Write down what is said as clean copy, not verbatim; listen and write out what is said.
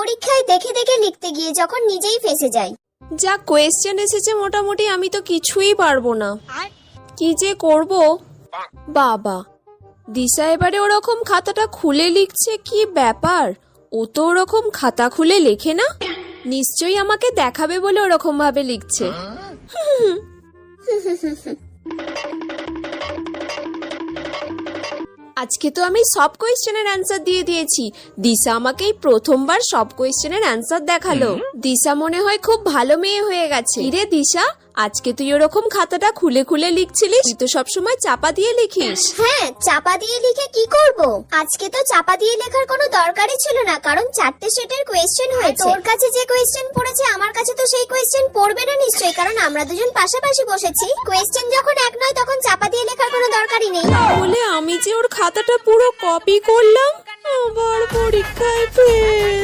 পরীক্ষায় দেখে দেখে লিখতে গিয়ে যখন নিজেই ফেঁসে যাই। যা কোয়েশ্চেন এসেছে মোটামুটি আমি তো কিছুই পারবো না, কি যে করব। বাবা, দিশা এবারে ওরকম খাতাটা খুলে লিখছে, কি ব্যাপার? ও তো ওরকম খাতা খুলে লেখে না, নিশ্চয়ই আমাকে দেখাবে বলে ওরকম ভাবে লিখছে। আজকে তো আমি সব কোয়েশ্চেনের অ্যান্সার দিয়ে দিয়েছি। দিশা আমাকেই প্রথমবার সব কোয়েশ্চেনের অ্যান্সার দেখালো। দিশা মনে হয় খুব ভালো মেয়ে হয়ে গেছে। রে দিশা, আজকে তুই ওরকম খাতাটা খুলে খুলে লিখছিলিস? তুই তো সবসময় চাপা দিয়ে লিখিস। হ্যাঁ, চাপা দিয়ে লিখে কি করব? আজকে তো চাপা দিয়ে লেখার কোনো দরকারই ছিল না, কারণ 4টে সেটের কোয়েশ্চেন হয়েছে। তোর কাছে যে কোয়েশ্চেন পড়েছে আমার কাছে তো সেই কোয়েশ্চেন পড়বে না নিশ্চয়ই, কারণ আমরা দুজন পাশাপাশি বসেছি। কোয়েশ্চেন যখন এক নয় তখন চাপা দিয়ে লেখার কোনো দরকারই নেই। বলে আমি যে ওর খাতাটা পুরো কপি করলাম, আবার পরীক্ষায় ফেল।